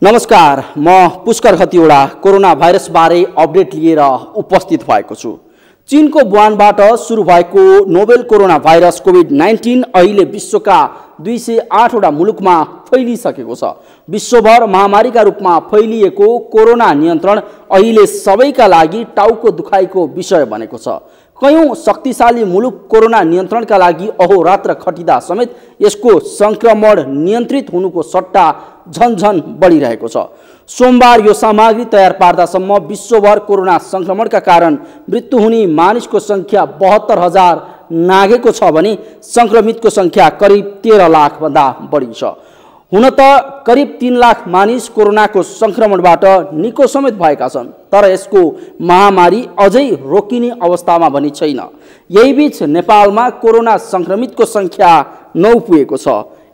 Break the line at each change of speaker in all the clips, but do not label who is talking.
नमस्कार, म Pushkar Khatiwada corona virus बारे अपडेट लिएर उपस्थित भएको छु। चीनको वुहानबाट सुरु भएको नोभेल कोरोना भाइरस कोभिड-19 अहिले विश्वका 208 वटा मुलुकमा फैलिसकेको छ। विश्वभर महामारीका रूपमा फैलिएको कोरोना नियन्त्रण अहिले सबैका लागि टाउको दुखाइको विषय बनेको छ। कयौं शक्तिशाली मुलुक कोरोना नियन्त्रणका लागि अहोरात्र खटिदा समेत यसको संक्रमण नियन्त्रित हुनुको सट्टा झनझन बढिरहेको छ। सोमबार यो सामग्री तयार पार्दासम्म विश्वभर कोरोना संक्रमणका कारण मृत्यु हुने मानिसको संख्या 72,000 नागेको छ भने संक्रमितको संख्या करिब 13 लाख भन्दा बढी छ। हुन त करिब 3 लाख मानिस कोरोनाको संक्रमणबाट निको समेत भएका छन्, तर यसको महामारी अझै रोकिने अवस्थामा पनि छैन। यही बीच नेपालमा कोरोना संक्रमितको संख्या 9 पुगेको छ।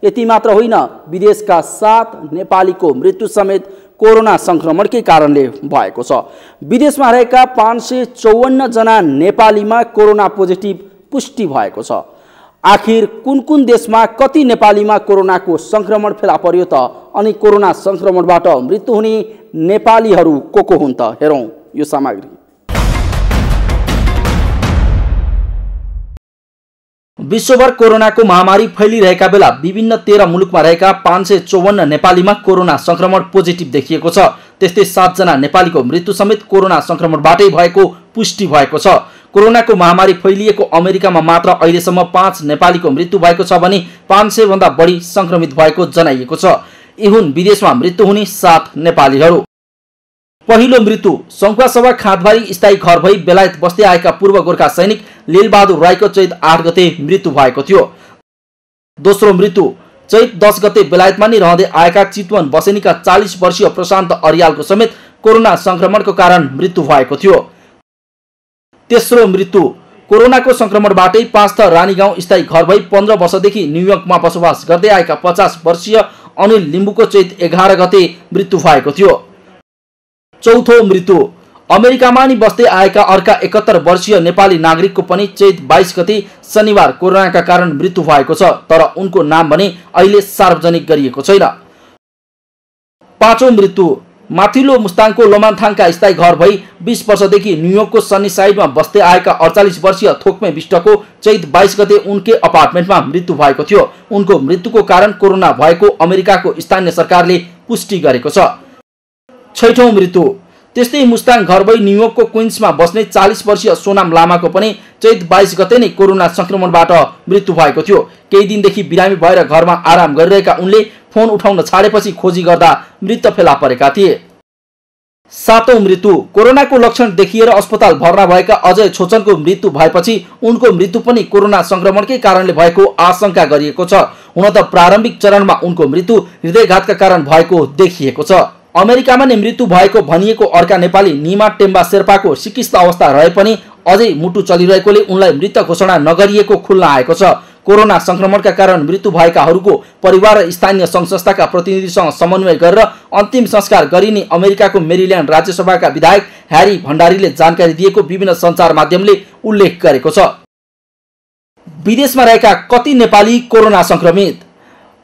यति मात्र होइन, विदेशका 7 नेपालीको मृत्यु समेत कोरोना संक्रमणकै कारणले भएको छ। विदेशमा रहेका 554 जना नेपालीमा कोरोना पोजिटिभ पुष्टि भएको छ। आखिर कुन देशमा कति नेपालीमा कोरोनाको संक्रमण फेला पर्यो त? अनि कोरोना संक्रमणबाट मृत्यु हुने नेपालीहरू को हुन् त? हेरौं यो सामग्री। विश्वभर कोरोनाको महामारी फैलिरहेका बेला विभिन्न 13 मुलुकमा रहेका 554 नेपालीमा कोरोना संक्रमण पोजिटिभ देखिएको छ। त्यस्तै 7 जना नेपालीको मृत्यु समेत कोरोना संक्रमणबाटै भएको पुष्टि भएको छ। कोरोनाको महामारी फैलिएको अमेरिकामा मात्र अहिलेसम्म 5 नेपालीको मृत्यु भएको छ भने 500 भन्दा बढी संक्रमित भएको जनाइएको छ। यी हुन् विदेशमा मृत्यु हुने 7 नेपालीहरू। पहिलो मृत्यु सङ्खुवासभा खाँदबारी स्थायी घर भई बेलायत बस्दै आएका पूर्व गोर्खा सैनिक लीलबहादुर राईको चैत 8 गते मृत्यु भएको थियो। दोस्रो मृत्यु चैत 10 गते बेलायतमा नै रहँदै आएका चितवन बसेनीका 40 वर्षीय प्रशान्त अर्यालको समेत कोरोना संक्रमणको कारण मृत्यु भएको थियो। तेस्रो मृत्यु कोरोनाको संक्रमणबाटै पाँचथर रानीगाउँ स्थायी घर भई 15 वर्षदेखि न्युयोर्कमा बसोबास गर्दै आएका 50 वर्षीय अनिल लिम्बुको चैत 11 गते मृत्यु भएको थियो। चौथो मृत्यु अमेरिकामा नि बस्दै आएका अर्का 71 वर्षीय नेपाली नागरिकको पनि चैत 22 गते शनिबार कोरोनाका कारण मृत्यु भएको छ, तर उनको नाम भने अहिले सार्वजनिक गरिएको छैन। पाँचौं मृत्यु माथिल्लो मुस्ताङको लोमानथाङका स्थायी घर भई 20 वर्षदेखि न्युयोर्कको सन्नी साइडमा बस्दै आएका 48 वर्षीय थोक्मे विष्टको चैत 22 गते उनकै अपार्टमेन्टमा मृत्यु भएको थियो। उनको मृत्युको कारण कोरोना भएको अमेरिकाको स्थानीय सरकारले पुष्टि गरेको छ। छैठौं मृत्यु त्यस्तै मुस्ताङ घर भई न्युयोर्कको क्विन्समा बस्ने 40 वर्षीय सोनाम लामाको पनि चैत 22 गते नै कोरोना संक्रमणबाट मृत्यु भएको थियो। केही दिनदेखि बिरामी भएर घरमा आराम गरिरहेका उनले फोन उठाउन छाडेपछि खोजी गर्दा मृत फेला परेका थिए। सातौं मृत्यु कोरोनाको लक्षण देखिएर अस्पताल भर्ना भएका अजय छोचनको मृत्यु भएपछि उनको मृत्यु पनि कोरोना संक्रमणकै कारणले भएको आशंका गरिएको छ। हुन त प्रारम्भिक चरणमा उनको मृत्यु हृदयघातका कारण भएको देखिएको छ। अमेरिकामा नै मृत्यु भएको भनिएको अर्का नेपाली निमा टेम्बा शेर्पाको सिकिस्त अवस्था रहे पनि अझै मुटु चलिरहेकोले उनलाई मृत घोषणा नगरिएको खुल्न आएको छ। कोरोना संक्रमणका कारण मृत्यु भएकाहरूको परिवार र स्थानीय सङ्घ संस्थाका प्रतिनिधिसँग समन्वय गरेर अन्तिम संस्कार गरिने अमेरिकाको मेरील्यान्ड राज्यसभाका विधायक ह्यारी भण्डारीले जानकारी दिएको विभिन्न सञ्चार माध्यमले उल्लेख गरेको छ। विदेशमा रहेका कति नेपाली कोरोना संक्रमित?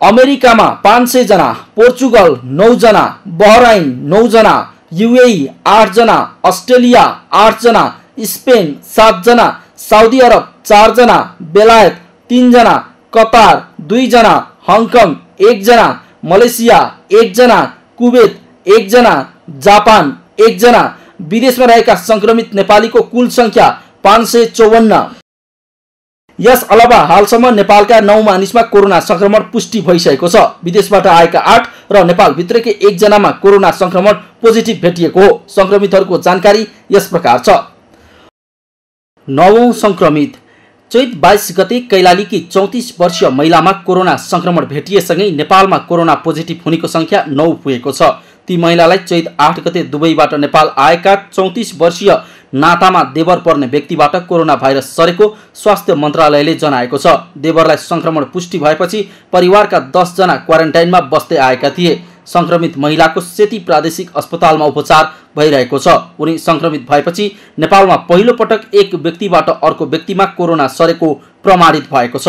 अमेरिकामा 500 जना, पोर्चुगल 9 जना, बहराइन 9 जना, युएई 8 जना, अस्ट्रेलिया 8 जना, स्पेन 7 जना, साउदी अरब 4 जना, बेलायत 3 जना, कतार 2 जना, हङकङ 1 जना, मलेसिया 1 जना, कुवेत 1 जना, जापान 1 जना। विदेशमा रहेका संक्रमित नेपालीको कुल संख्या 554। यस अलावा हालसम्म नेपालका 9 मानिसमा कोरोना संक्रमण पुष्टि भइसकेको छ। विदेशबाट आएका 8 र नेपालभित्रकै 1 जनामा कोरोना संक्रमण पोजिटिभ भेटिएको हो। संक्रमितहरूको जानकारी यस प्रकार छ। नवौं संक्रमित चैत 22 गते कैलालीकी 34 वर्षीय महिलामा कोरोना संक्रमण भेटिएसँगै नेपालमा कोरोना पोजिटिभ हुनेको संख्या 9 पुगेको छ। ती महिलालाई चैत 8 गते दुबईबाट नेपाल आएका 34 वर्षीय नातामा देवर पर्ने व्यक्तिबाट कोरोना भाइरस सरेको स्वास्थ्य मन्त्रालयले जनाएको छ। देवरलाई संक्रमण पुष्टि भएपछि परिवारका 10 जना क्वारेन्टाइनमा बस्दै आएका थिए। संक्रमित महिलाको सेती प्रादेशिक अस्पतालमा उपचार भइरहेको छ। उनी संक्रमित भएपछि नेपालमा पहिलो पटक एक व्यक्तिबाट अर्को व्यक्तिमा कोरोना सरेको प्रमाणित भएको छ।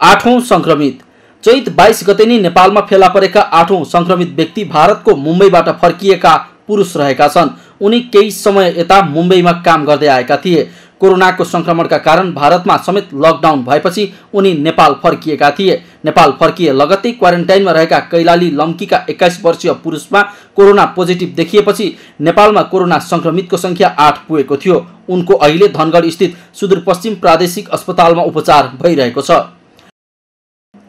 8औं संक्रमित चैत 22 गते नै नेपालमा फेला परेका 8औं संक्रमित व्यक्ति भारतको मुम्बईबाट फर्किएका पुरुष रहेका छन्। उनी केही समय यता मुम्बईमा काम गर्दै आएका थिए। कोरोनाको संक्रमणका कारण भारतमा समेत लकडाउन भएपछि उनी नेपाल फर्किएका थिए। नेपाल फर्किए लगत्तै क्वारेन्टाइनमा रहेका कैलाली लम्कीका 21 वर्षीय पुरुषमा कोरोना पोजिटिभ देखिएपछि नेपालमा कोरोना संक्रमितको संख्या 8 पुगेको थियो। उनको अहिले धनगढ स्थित सुदूरपश्चिम प्रादेशिक अस्पतालमा उपचार भइरहेको छ।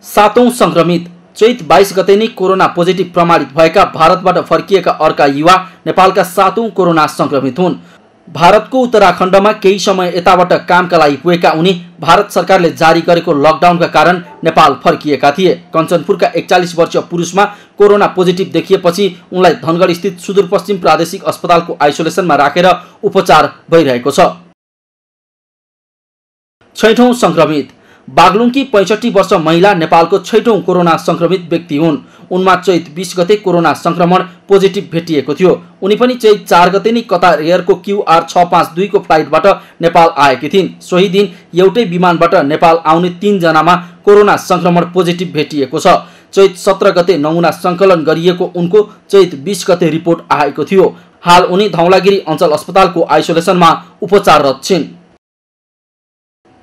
7औं संक्रमित चैत 22 गते नै कोरोना पोजिटिभ प्रमाणित भएका भारतबाट फर्किएका अर्का युवा नेपालका 7औं कोरोना संक्रमित हुन्। भारतको उत्तराखण्डमा केही समय यताबाट कामका लागि पुगेका उनी भारत सरकारले जारी गरेको लकडाउनका कारण नेपाल फर्किएका थिए। कञ्चनपुरका 41 वर्षीय पुरुषमा कोरोना पोजिटिभ देखिएपछि उनलाई धनगढ स्थित सुदूरपश्चिम प्रादेशिक अस्पतालको आइसोलेसनमा राखेर उपचार भइरहेको छ। 6औं संक्रमित बागलुङकी 65 वर्ष महिला नेपालको 6औं कोरोना संक्रमित व्यक्ति हुन्। उनमा चैत 20 गते कोरोना संक्रमण पोजिटिभ भेटिएको थियो। उनी पनि चैत 4 गते नै कतार एयरको QR 652 को फ्लाइटबाट नेपाल आएकी थिइन्। सोही दिन एउटै विमानबाट नेपाल आउने 3 जनामा कोरोना संक्रमण पोजिटिभ भेटिएको छ। चैत 17 गते नमुना सङ्कलन गरिएको उनको चैत 20 गते रिपोर्ट आएको थियो। हाल उनी धौलागिरी अञ्चल अस्पतालको आइसोलेसनमा उपचाररत छिन्।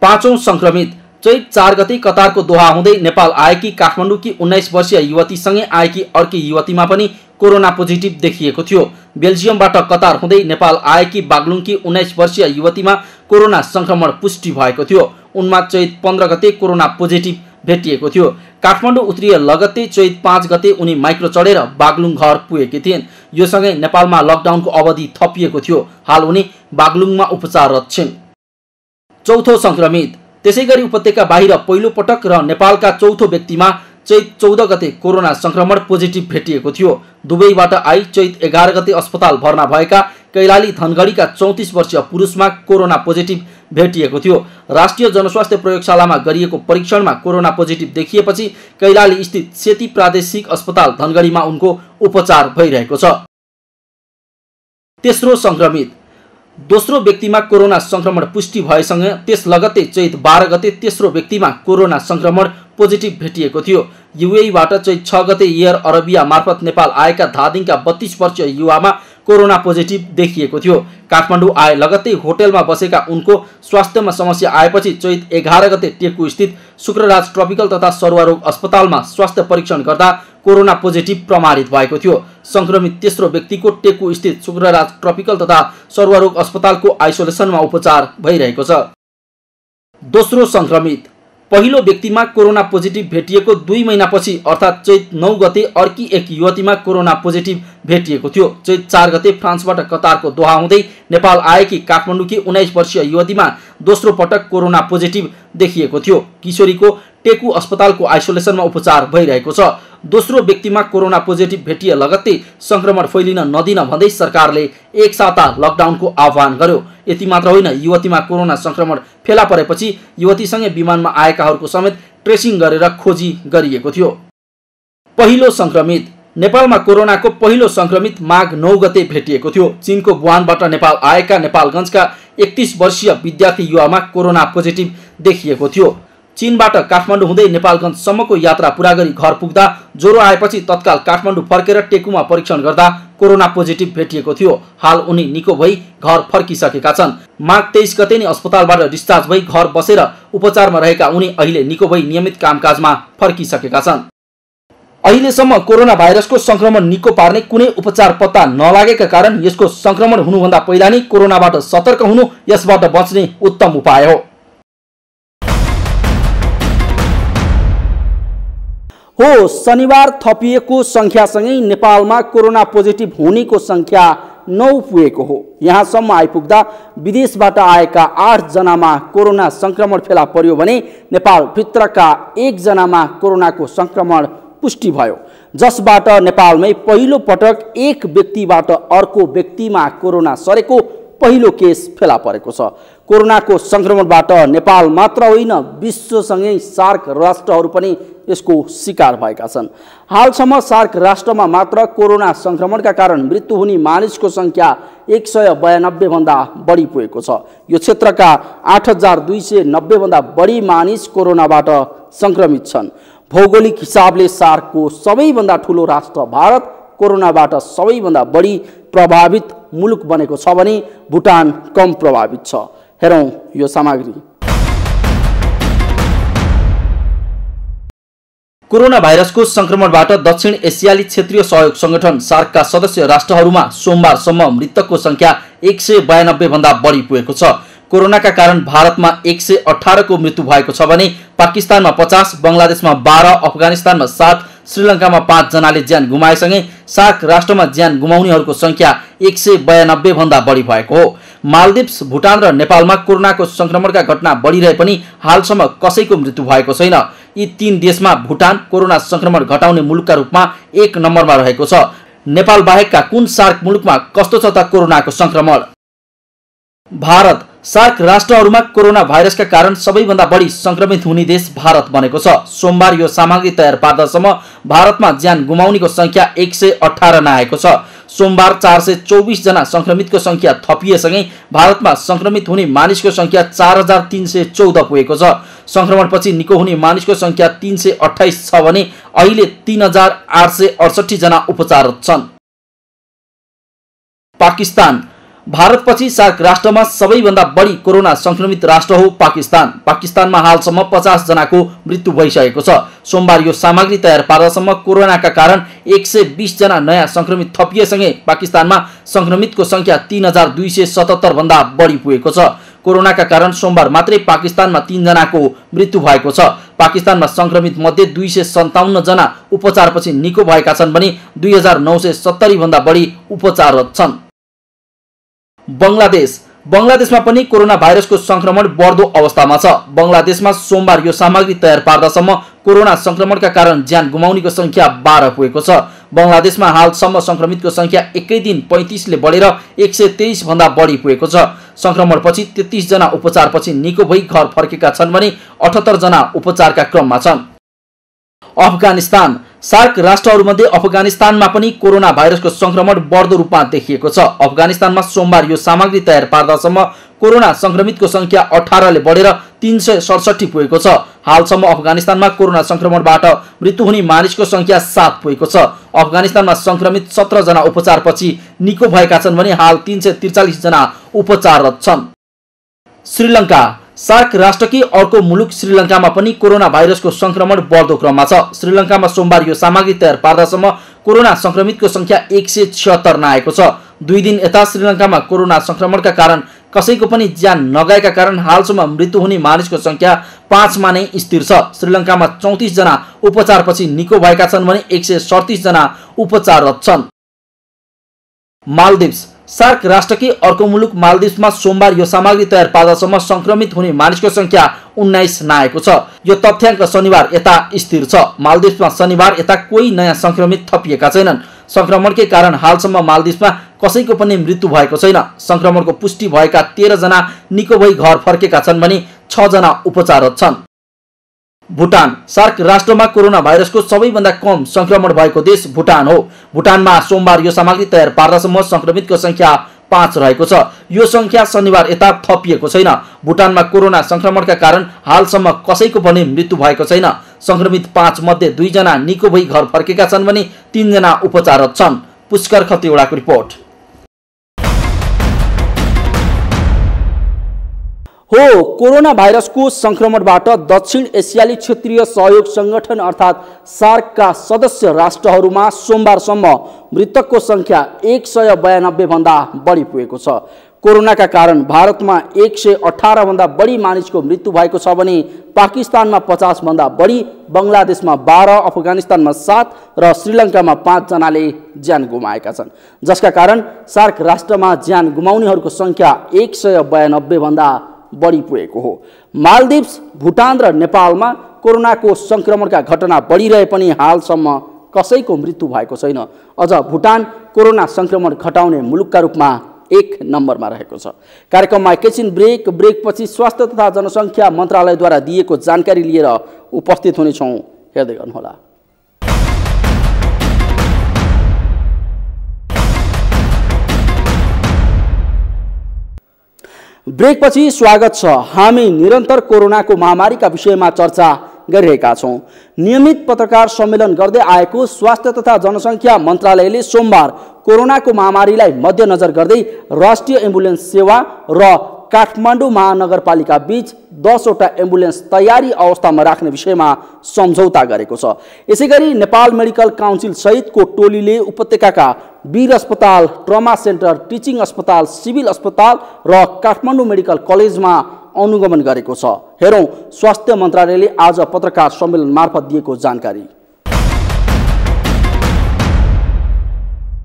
5औं संक्रमित चैत 4 गते कतारको दोहा हुँदै नेपाल आएकी काठमाडौँकी 19 वर्षीय युवतीसँगै आएकी अर्की युवतीमा पनि कोरोना पोजिटिभ देखिएको थियो। बेल्जियमबाट कतार हुँदै नेपाल आएकी बागलुङकी 19 वर्षीय युवतीमा कोरोना संक्रमण पुष्टि भएको थियो। उनमा चैत 15 गते कोरोना पोजिटिभ भेटिएको थियो। काठमाडौँ उत्रिए लगत्तै चैत 5 गते उनी माइक्रो चढेर बागलुङ घर पुगेकी थिइन्। यो सँगै नेपालमा लकडाउनको अवधि थपिएको थियो। हाल उनी बागलुङमा उपचाररत छिन्। 4औं संक्रमित त्यसैगरी उपत्यका बाहिर पहिलो पटक र नेपालका 4थो व्यक्तिमा चैत 14 गते कोरोना संक्रमण पोजिटिभ भेटिएको थियो। दुबईबाट आई चैत 11 गते अस्पताल भर्ना भएका कैलाली धनगढीका 34 वर्षीय पुरुषमा कोरोना पोजिटिभ भेटिएको थियो। राष्ट्रिय जनस्वास्थ्य प्रयोगशालामा गरिएको परीक्षणमा कोरोना पोजिटिभ देखिएपछि कैलाली स्थित सेती प्रादेशिक अस्पताल धनगढीमा उनको उपचार भइरहेको छ। तेस्रो संक्रमित दोस्रो व्यक्तिमा कोरोना संक्रमण पुष्टि भएसँगै त्यस लगत्तै चैत 12 गते तेस्रो व्यक्तिमा कोरोना संक्रमण पोजिटिभ भेटिएको थियो। युएईबाट चैत 6 गते एयर अरबिया मार्फत नेपाल आएका धादिङका 32 वर्षीय युवामा कोरोना पोजिटिभ देखिएको थियो। काठमाडौँ आए लगत्तै होटेलमा बसेका उनको स्वास्थ्यमा समस्या आएपछि चैत 11 गते टेकु स्थित शुक्रराज ट्रपिकल तथा सरुवारोग अस्पतालमा स्वास्थ्य परीक्षण गर्दा कोरोना पोजिटिभ प्रमाणित भएको थियो। संक्रमित तेस्रो व्यक्तिको टेकु स्थित शुक्रराज ट्रपिकल तथा सरुवारोग अस्पतालको आइसोलेसनमा उपचार भइरहेको छ। दोस्रो संक्रमित पहिलो व्यक्तिमा कोरोना पोजिटिभ भेटिएको 2 महिनापछि अर्थात् चैत 9 गते अर्की एक युवतीमा कोरोना पोजिटिभ भेटिएको थियो। चैत 4 गते फ्रान्सबाट कतारको दोहा हुँदै नेपाल आएकी काठमाडौँकी 19 वर्षीय युवतीमा दोस्रो पटक कोरोना पोजिटिभ देखिएको थियो। किशोरीको टेकु अस्पतालको आइसोलेसनमा उपचार भइरहेको छ। दोस्रो व्यक्तिमा कोरोना पोजिटिभ भेटिए लगत्तै संक्रमण फैलिन नदिन भन्दै सरकारले एक साता लकडाउनको आह्वान गर्यो। यति मात्र होइन, युवतीमा कोरोना संक्रमण फेला परेपछि युवतीसँगै विमानमा आएकाहरूको समेत ट्रेसिङ गरेर खोजी गरिएको थियो। पहिलो संक्रमित नेपालमा कोरोनाको पहिलो संक्रमित माघ 9 गते भेटिएको थियो। चीनको वुहानबाट नेपाल आएका नेपालगञ्जका 31 वर्षीय विद्यार्थी युवामा कोरोना पोजिटिभ देखिएको थियो। चीनबाट काठमाडौँ हुँदै नेपालगञ्जसम्मको यात्रा पूरा गरी घर पुग्दा ज्वरो आएपछि तत्काल काठमाडौँ फर्केर टेकुमा परीक्षण गर्दा कोरोना पोजिटिभ भेटिएको थियो। हाल उनी निको भई घर फर्किसकेका छन्। माघ 23 गते नै अस्पतालबाट डिस्चार्ज भई घर बसेर उपचारमा रहेका उनी अहिले निको भई नियमित कामकाजमा फर्किसकेका छन्। अहिलेसम्म कोरोना भाइरसको संक्रमण निको पार्ने कुनै उपचार पत्ता नलागेका कारण यसको संक्रमण हुनुभन्दा पहिला नै कोरोनाबाट सतर्क हुनु यसबाट बच्ने उत्तम उपाय हो। शनिबार थपिएको संख्यासँगै नेपालमा कोरोना पोजिटिभ हुनेको संख्या 9 पुगेको हो। यहाँसम्म आइपुग्दा विदेशबाट आएका 8 जनामा कोरोना संक्रमण फेला पर्यो भने नेपालभित्रका 1 जनामा कोरोनाको संक्रमण पुष्टि भयो, जसबाट नेपालमै पहिलो पटक एक व्यक्तिबाट अर्को व्यक्तिमा कोरोना सरेको पहिलो केस फेला परेको छ। कोरोनाको संक्रमणबाट नेपाल मात्र होइन, विश्वसँगै सार्क राष्ट्रहरू पनि यसको शिकार भएका छन्। हालसम्म सार्क राष्ट्रमा मात्र कोरोना संक्रमणका कारण मृत्यु हुने मानिसको संख्या 192 भन्दा बढी पुगेको छ। यो क्षेत्रका 8290 भन्दा बढी मानिस कोरोनाबाट संक्रमित छन्।
भौगोलिक हिसाबले सार्कको सबैभन्दा ठुलो राष्ट्र भारत कोरोनाबाट सबैभन्दा बढी प्रभावित मुलुक बनेको छ भने भुटान कम प्रभावित छ। हेरौँ यो सामग्री।
कोरोना भाइरसको संक्रमणबाट दक्षिण एसियाली क्षेत्रीय सहयोग संगठन सार्कका सदस्य राष्ट्रहरूमा सोमबारसम्म मृतकको संख्या 192 भन्दा बढी पुगेको छ। कोरोनाका कारण भारतमा 118 को मृत्यु भएको छ भने पाकिस्तानमा 50, बंगलादेशमा 12, अफगानिस्तानमा 7, श्रीलङ्कामा 5 जनाले ज्यान गुमाएसँगै सार्क राष्ट्रमा ज्यान गुमाउनेहरूको संख्या 192 भन्दा बढी भएको हो। मालदिप्स, भुटान र नेपालमा कोरोनाको संक्रमणका घटना बढिरहे पनि हालसम्म कसैको मृत्यु भएको छैन। यी 3 देशमा भुटान कोरोना संक्रमण घटाउने मुलुकका रूपमा 1 नम्बरमा रहेको छ। नेपाल बाहेकका कुन सार्क मुलुकमा कस्तो छ त कोरोनाको संक्रमण? भारत सार्क राष्ट्रहरूमा कोरोना भाइरसका कारण सबैभन्दा बढी संक्रमित हुने देश भारत बनेको छ। सोमबार यो सामग्री तयार पार्दासम्म भारतमा ज्यान गुमाउनेको संख्या 118 नआएको छ। सोमबार 424 जना संक्रमितको संख्या थपिएसँगै भारतमा संक्रमित हुने मानिसको संख्या 4314 पुगेको छ। संक्रमणपछि निको हुने मानिसको संख्या 328 छ भने अहिले 3868 जना उपचाररत छन्। पाकिस्तान भारतपछि सार्क राष्ट्रमा सबैभन्दा बढी कोरोना संक्रमित राष्ट्र हो पाकिस्तान। पाकिस्तानमा हालसम्म 50 जनाको मृत्यु भइसकेको छ। सोमबार यो सामग्री तयार पार्दासम्म कोरोनाका कारण 120 जना नयाँ संक्रमित थपिएसँगै पाकिस्तानमा संक्रमितको संख्या 3277 भन्दा बढी पुगेको छ। कोरोनाका कारण सोमबार मात्रै पाकिस्तानमा 3 जनाको मृत्यु भएको छ। पाकिस्तानमा संक्रमित मध्ये 257 जना उपचारपछि निको भएका छन् भने 2970 भन्दा बढी उपचाररत छन्। बंगलादेशमा पनि कोरोना भाइरसको संक्रमण बढ्दो अवस्थामा छ। बंगलादेशमा सोमबार यो सामग्री तयार पार्दासम्म कोरोना संक्रमणका कारण ज्यान गुमाउनेको संख्या 12 पुगेको छ। बंगलादेशमा हालसम्म संक्रमितको संख्या एकै दिन 35 ले बढेर 123 भन्दा बढी पुगेको छ। संक्रमणपछि 33 जना उपचारपछि निको भई घर फर्केका छन् भने 78 जना उपचारका क्रममा छन्। अफगानिस्तान सार्क राष्ट्रहरूमध्ये अफगानिस्तानमा पनि कोरोना भाइरसको संक्रमण बढ्दो रूपमा देखिएको छ। अफगानिस्तानमा सोमबार यो सामग्री तयार पार्दासम्म कोरोना संक्रमितको संख्या 18 ले बढेर 367 पुगेको छ। हालसम्म अफगानिस्तानमा कोरोना संक्रमणबाट मृत्यु हुने मानिसको संख्या 7 पुगेको छ। अफगानिस्तानमा संक्रमित 17 जना उपचारपछि निको भएका छन् भने हाल 343 जना उपचाररत छन्। श्रीलङ्का सार्क राष्ट्रकी अर्को मुलुक श्रीलङ्कामा पनि कोरोना भाइरसको संक्रमण बढ्दो क्रममा छ। श्रीलङ्कामा सोमबार यो सामग्री तयार पार्दासम्म कोरोना संक्रमितको संख्या 176 नआएको छ। 2 दिन यता श्रीलङ्कामा कोरोना संक्रमणका कारण कसैको पनि ज्यान नगएका कारण हालसम्म मृत्यु हुने मानिसको संख्या 5 मा नै स्थिर छ। श्रीलङ्कामा 34 जना उपचारपछि निको भएका छन् भने 137 जना उपचाररत छन्। मालदिप्स सार्क राष्ट्रकी अर्को मुलुक मालदिप्समा सोमबार यो सामग्री तयार पार्दासम्म संक्रमित हुने मानिसको संख्या 19 नआएको छ। यो तथ्याङ्क शनिबार यता स्थिर छ। मालदिप्समा शनिबार यता कोही नयाँ संक्रमित थपिएका छैनन्। संक्रमणकै कारण हालसम्म मालदिप्समा कसैको पनि मृत्यु भएको छैन। संक्रमणको पुष्टि भएका 13 जना निको भई घर फर्केका छन् भने 6 जना उपचाररत छन्। भुटान सार्क राष्ट्रमा कोरोना भाइरसको सबैभन्दा कम संक्रमण भएको देश भुटान हो। भुटानमा सोमबार यो सामग्री तयार पार्दासम्म संक्रमितको संख्या 5 रहेको छ। यो संख्या शनिबार यता थपिएको छैन। भुटानमा कोरोना संक्रमणका कारण हालसम्म कसैको पनि मृत्यु भएको छैन। संक्रमित 5 मध्ये 2 जना निको भई घर फर्केका छन् भने 3 जना उपचाररत छन्। पुष्कर खतिवडाको रिपोर्ट।
हो कोरोना भाइरसको संक्रमणबाट दक्षिण एसियाली क्षेत्रीय सहयोग संगठन अर्थात् सार्कका सदस्य राष्ट्रहरूमा सोमबारसम्म मृतकको संख्या 192 भन्दा बढी पुगेको छ। कोरोनाका कारण भारतमा 118 भन्दा बढी मानिसको मृत्यु भएको छ भने पाकिस्तानमा 50 भन्दा बढी, बंगलादेशमा 12, अफगानिस्तानमा 7 र श्रीलङ्कामा 5 जनाले ज्यान गुमाएका छन्। जसका कारण सार्क राष्ट्रमा ज्यान गुमाउनेहरूको संख्या 192 भन्दा बढी पुगेको हो। मालदिप्स, भुटान र नेपालमा कोरोनाको संक्रमणका घटना बढिरहे पनि हालसम्म कसैको मृत्यु भएको छैन। अझ भुटान कोरोना संक्रमण घटाउने मुलुकका रूपमा 1 नम्बरमा रहेको छ। कार्यक्रममा एकैछिन ब्रेकपछि स्वास्थ्य तथा जनसङ्ख्या मन्त्रालयद्वारा दिएको जानकारी लिएर उपस्थित हुनेछौँ। हेर्दै गर्नुहोला। ब्रेकपछि स्वागत छ। हामी निरन्तर कोरोनाको महामारीका विषयमा चर्चा गरिरहेका छौं। नियमित पत्रकार सम्मेलन गर्दै आएको स्वास्थ्य तथा जनसङ्ख्या मन्त्रालयले सोमबार कोरोनाको महामारीलाई मध्यनजर गर्दै राष्ट्रिय एम्बुलेन्स सेवा र काठमाडौँ महानगरपालिका बीच 10 वटा एम्बुलेन्स तयारी अवस्थामा राख्ने विषयमा सम्झौता गरेको छ। यसैगरी नेपाल मेडिकल काउन्सिल सहितको टोलीले उपत्यकाका वीर अस्पताल, ट्रमा सेन्टर, टिचिङ अस्पताल, सिभिल अस्पताल र काठमाडौँ मेडिकल कलेजमा अनुगमन गरेको छ। हेरौं स्वास्थ्य मन्त्रालयले आज पत्रकार सम्मेलन मार्फत दिएको जानकारी।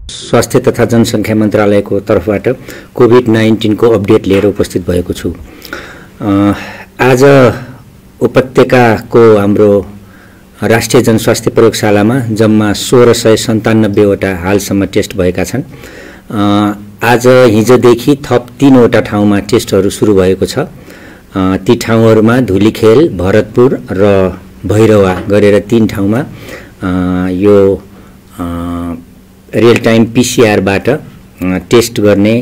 स्वास्थ्य तथा जनसङ्ख्या मन्त्रालयको तर्फबाट कोभिड-19 को अपडेट लिएर उपस्थित भएको छु। आज उपत्यकाको हाम्रो राष्ट्रिय जनस्वास्थ्य प्रयोगशालामा जम्मा 1697 वटा हालसम्म टेस्ट भएका छन्। आज हिजोदेखि थप 3 वटा ठाउँमा टेस्टहरू सुरु भएको छ। ती ठाउँहरूमा धुलीखेल, भरतपुर र भैरवा गरेर 3 ठाउँमा यो रियल टाइम पीसीआरबाट टेस्ट गर्ने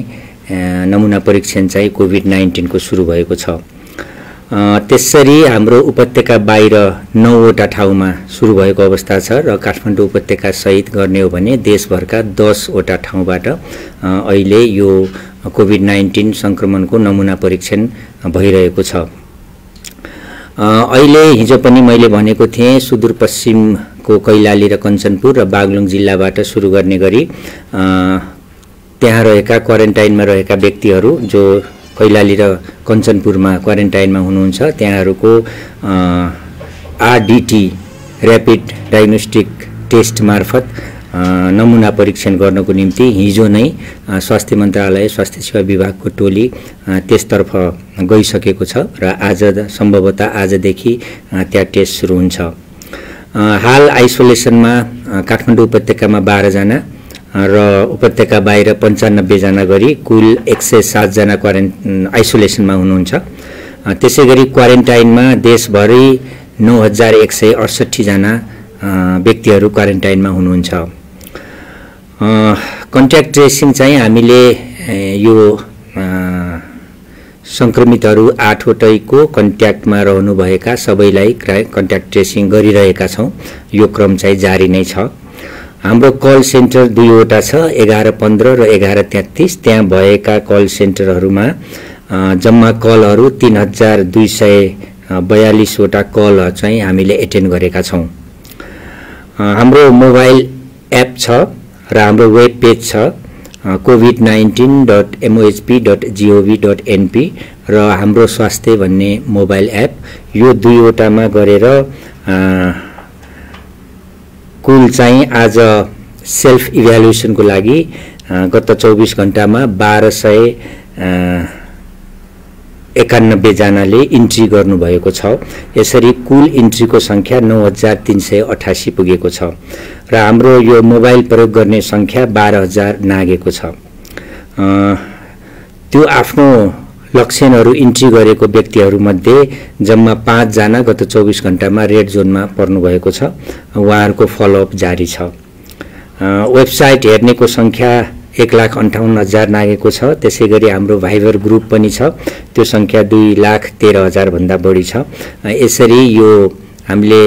नमुना परीक्षण चाहिँ कोभिड-19 को सुरु भएको छ। त्यसरी हाम्रो उपत्यका बाहिर 9 वटा ठाउँमा सुरु भएको अवस्था छ र काठमाडौँ उपत्यका सहित गर्ने हो भने देशभरका 10 वटा ठाउँबाट अहिले यो कोभिड-19 संक्रमणको नमुना परीक्षण भइरहेको छ। अहिले हिजो पनि मैले भनेको थिएँ सुदूरपश्चिमको कैलाली र कञ्चनपुर र बागलुङ जिल्लाबाट सुरु गर्ने गरी त्यहाँ रहेका क्वारेन्टाइनमा रहेका व्यक्तिहरू जो कैलाली र कञ्चनपुरमा क्वारेन्टाइनमा हुनुहुन्छ त्यहाँहरूको आरडीटी र्यापिड डायग्नोस्टिक टेस्ट मार्फत नमुना परीक्षण गर्नको निम्ति हिजो नै स्वास्थ्य मन्त्रालय स्वास्थ्य सेवा विभागको टोली त्यसतर्फ गइसकेको छ र आज सम्भवतः आजदेखि त्यहाँ टेस्ट सुरु हुन्छ। हाल आइसोलेसनमा काठमाडौँ उपत्यकामा 12 जना र उपत्यका बाहिर 95 जना गरी कुल 107 जना आइसोलेसनमा हुनुहुन्छ। त्यसैगरी क्वारेन्टाइनमा देशभरि 9168 जना व्यक्तिहरू क्वारेन्टाइनमा हुनुहुन्छ। कन्ट्याक्ट ट्रेसिङ चाहिँ हामीले यो संक्रमितहरू 8 वटैको कन्ट्याक्टमा रहनुभएका सबैलाई कन्ट्याक्ट ट्रेसिङ गरिरहेका छौं। यो क्रम चाहिँ जारी नै छ। हाम्रो कल सेन्टर 2 वटा छ, 1115 र 1133। त्यहाँ भएका कल सेन्टरहरूमा जम्मा कलहरू 3242 वटा कल चाहिँ हामीले एटेन्ड गरेका छौं। हाम्रो मोबाइल एप छ र हाम्रो वेब पेज छ covid19.mohp.gov.np र हाम्रो स्वास्थ्य भन्ने मोबाइल एप। यो 2 वटामा गरेर कुल चाहिँ आज सेल्फ इभ्यालुएसनको लागि गत 24 घण्टामा 1291 जनाले इन्ट्री गर्नुभएको छ। यसरी कुल इन्ट्रीको संख्या 9388 पुगेको छ र हाम्रो यो मोबाइल प्रयोग गर्ने संख्या 12000 नागेको छ। त्यो आफ्नो लक्षणहरू इन्ट्री गरेको व्यक्तिहरूमध्ये जम्मा 5 जना गत 24 घण्टामा रेड जोनमा पर्नु भएको छ। उहाँहरूको फलोअप जारी छ। वेबसाइट हेर्नेको संख्या 1,58,000 नागेको छ। त्यसैगरी हाम्रो भाइबर ग्रुप पनि छ, त्यो संख्या 2,13,000 भन्दा बढी छ। यसरी यो हामीले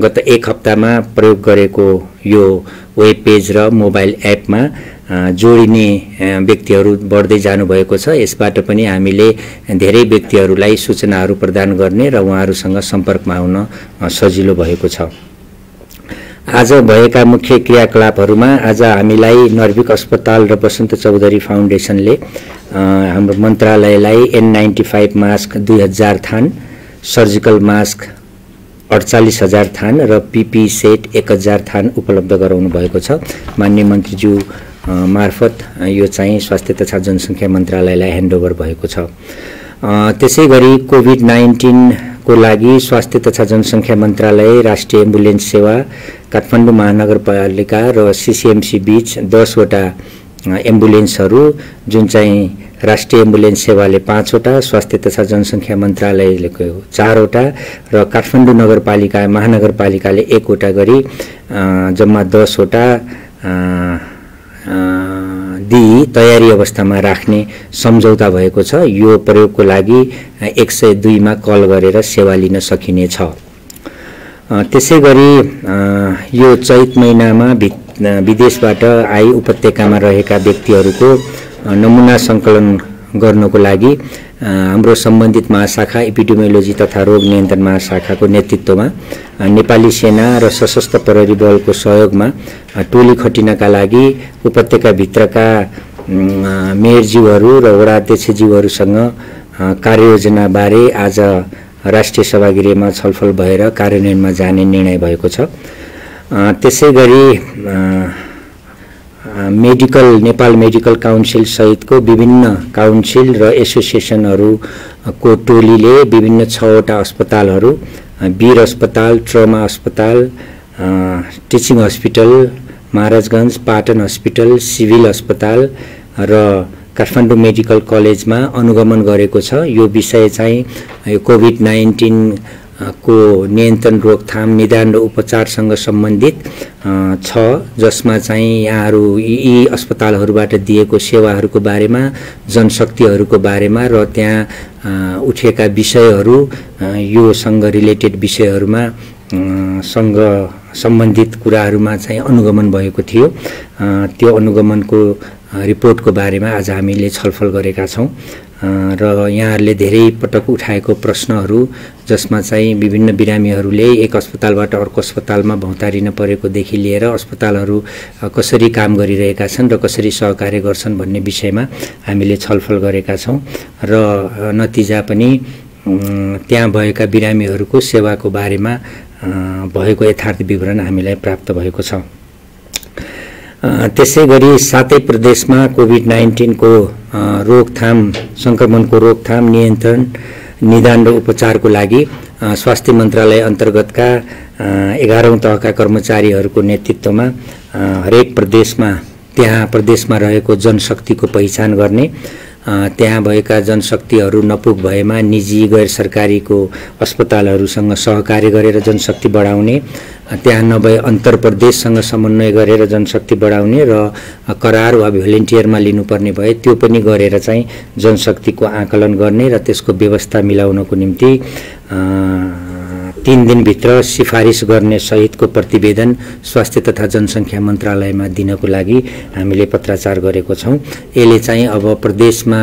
गत 1 हप्तामा प्रयोग गरेको यो वेब पेज र मोबाइल एपमा जोडिने व्यक्तिहरू बढ्दै जानुभएको छ। यसबाट पनि हामीले धेरै व्यक्तिहरूलाई सूचनाहरू प्रदान गर्ने र उहाँहरूसँग सम्पर्कमा आउन सजिलो भएको छ। आज भएका मुख्य क्रियाकलापहरूमा आज हामीलाई नर्भिक अस्पताल र बसन्त चौधरी फाउन्डेसनले हाम्रो मन्त्रालयलाई N95 मास्क 2000 थान, सर्जिकल मास्क 48,000 थान र पीपी सेट 1000 थान उपलब्ध गराउनु भएको छ। माननीय मन्त्रीज्यू मार्फत यो चाहिँ स्वास्थ्य तथा जनसङ्ख्या मन्त्रालयलाई ह्यान्डओभर भएको छ। त्यसैगरी कोभिड-19 को लागि स्वास्थ्य तथा जनसङ्ख्या मन्त्रालय, राष्ट्रिय एम्बुलेन्स सेवा, काठमाडौँ महानगरपालिका र सीसीएमसी बीच 10 वटा एम्बुलेन्सहरू जुन चाहिँ राष्ट्रिय एम्बुलेन्स सेवाले 5 वटा, स्वास्थ्य तथा जनसङ्ख्या मन्त्रालयले 4 वटा र काठमाडौँ नगरपालिका महानगरपालिकाले 1 वटा गरी जम्मा 10 वटा तयारी अवस्थामा राख्ने सम्झौता भएको छ। यो प्रयोगको लागि 102 मा कल गरेर सेवा लिन सकिने छ। त्यसै गरी यो चैत महिनामा विदेशबाट आई उपत्यकामा रहेका व्यक्तिहरूको नमुना सङ्कलन गर्नको लागि हाम्रो सम्बन्धित महाशाखा एपिडेमियोलोजी तथा रोग नियन्त्रण महाशाखाको नेतृत्वमा नेपाली सेना र सशस्त्र प्रहरी बलको सहयोगमा टोली खटिनका लागि उपत्यकाभित्रका मेयरज्यूहरू र वडाध्यक्षज्यूहरूसँग कार्ययोजनाबारे आज राष्ट्रिय सभागृहमा छलफल भएर कार्यान्वयनमा जाने निर्णय भएको छ। त्यसै गरी नेपाल मेडिकल काउन्सिल सहितको विभिन्न काउन्सिल र एसोसिएसनहरूको टोलीले विभिन्न 6वटा अस्पतालहरू वीर अस्पताल, ट्रमा अस्पताल, teaching hospital, Maharajganj, Patan hospital, civil अस्पताल र काठमाडौँ मेडिकल कलेजमा अनुगमन गरेको छ। यो विषय चाहिँ यो कोभिड-19 को नियन्त्रण, रोकथाम, निदान र उपचारसँग सम्बन्धित छ, जसमा चाहिँ यहाँहरू यी अस्पतालहरूबाट दिएको सेवाहरूको बारेमा, जनशक्तिहरूको बारेमा र त्यहाँ उठेका विषयहरू योसँग रिलेटेड विषयहरूमा सँग सम्बन्धित कुराहरूमा चाहिँ अनुगमन भएको थियो। त्यो अनुगमनको रिपोर्टको बारेमा आज हामीले छलफल गरेका छौँ र यहाँहरूले धेरै पटक उठाएको प्रश्नहरू, जसमा चाहिँ विभिन्न बिरामीहरूले एक अस्पतालबाट अर्को अस्पतालमा भौतारिन परेकोदेखि लिएर अस्पतालहरू कसरी काम गरिरहेका छन् र कसरी सहकार्य गर्छन् भन्ने विषयमा हामीले छलफल गरेका छौँ र नतिजा पनि त्यहाँ भएका बिरामीहरूको सेवाको बारेमा भएको यथार्थ विवरण हामीलाई प्राप्त भएको छ। त्यसै गरी 7 प्रदेशमा कोभिड-19 को रोकथाम, संक्रमणको रोकथाम, नियन्त्रण, निदान र उपचारको लागि स्वास्थ्य मन्त्रालय अन्तर्गतका 11औं तहका कर्मचारीहरूको नेतृत्वमा हरेक प्रदेशमा त्यहाँ प्रदेशमा रहेको जनशक्तिको पहिचान गर्ने, त्यहाँ भएका जनशक्तिहरू नपुग भएमा निजी गैर सरकारीको अस्पतालहरूसँग सहकार्य गरेर जनशक्ति बढाउने, त्यहाँ नभए अन्तरप्रदेशसँग समन्वय गरेर जनशक्ति बढाउने र करार वा भोलिन्टियरमा लिनुपर्ने भए त्यो पनि गरेर चाहिँ जनशक्तिको आकलन गर्ने र त्यसको व्यवस्था मिलाउनको निम्ति 3 दिनभित्र सिफारिस गर्ने सहितको प्रतिवेदन स्वास्थ्य तथा जनसङ्ख्या मन्त्रालयमा दिनको लागि हामीले पत्राचार गरेको छौँ। यसले चाहिँ अब प्रदेशमा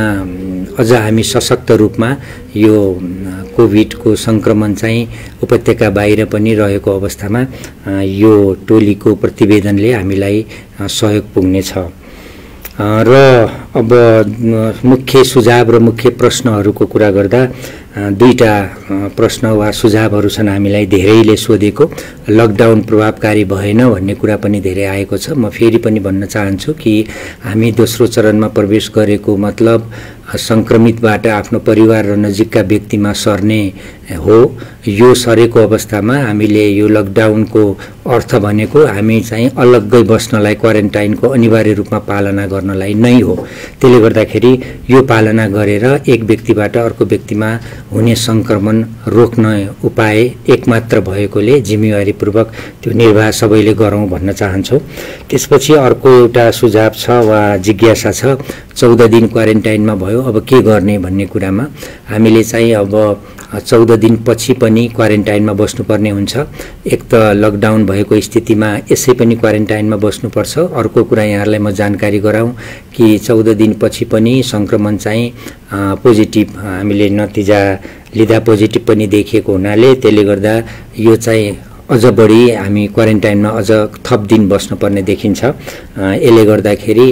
अझ हामी सशक्त रूपमा यो कोभिडको सङ्क्रमण चाहिँ उपत्यका बाहिर पनि रहेको अवस्थामा यो टोलीको प्रतिवेदनले हामीलाई सहयोग पुग्नेछ। र अब मुख्य सुझाव र मुख्य प्रश्नहरूको कुरा गर्दा 2टा प्रश्न वा सुझावहरू छन् हामीलाई धेरैले सोधेको। लकडाउन प्रभावकारी भएन भन्ने कुरा पनि धेरै आएको छ। म फेरि पनि भन्न चाहन्छु कि हामी दोस्रो चरणमा प्रवेश गरेको मतलब संक्रमितबाट आफ्नो परिवार र नजिकका व्यक्तिमा सर्ने हो। यो सरेको अवस्थामा हामीले यो लकडाउनको अर्थ भनेको हामी चाहिँ अलग्गै बस्नलाई, क्वारेन्टाइनको अनिवार्य रूपमा पालना गर्नलाई नै हो। त्यसले गर्दाखेरि यो पालना गरेर एक व्यक्तिबाट अर्को व्यक्तिमा हुने संक्रमण रोक्न उपाय एकमात्र भएकोले जिम्मेवारीपूर्वक त्यो निर्वाह सबैले गरौँ भन्न चाहन्छौँ। त्यसपछि अर्को एउटा सुझाव छ वा जिज्ञासा छ, 14 दिन क्वारेन्टाइनमा भयो, अब के गर्ने भन्ने कुरामा हामीले चाहिँ अब 14 दिन पछि पनि क्वारेन्टाइनमा बस्नुपर्ने हुन्छ। एक त लकडाउन भएको स्थितिमा यसै पनि क्वारेन्टाइनमा बस्नुपर्छ। अर्को कुरा यहाँहरूलाई म जानकारी गराउँ कि 14 दिन पछि पनि संक्रमण चाहिँ पोजिटिभ हामीले नतिजा लिँदा पोजिटिभ पनि देखिएको हुनाले त्यसले गर्दा यो चाहिँ अझ बढी हामी क्वारेन्टाइनमा अझ थप दिन बस्नुपर्ने देखिन्छ। यसले गर्दाखेरि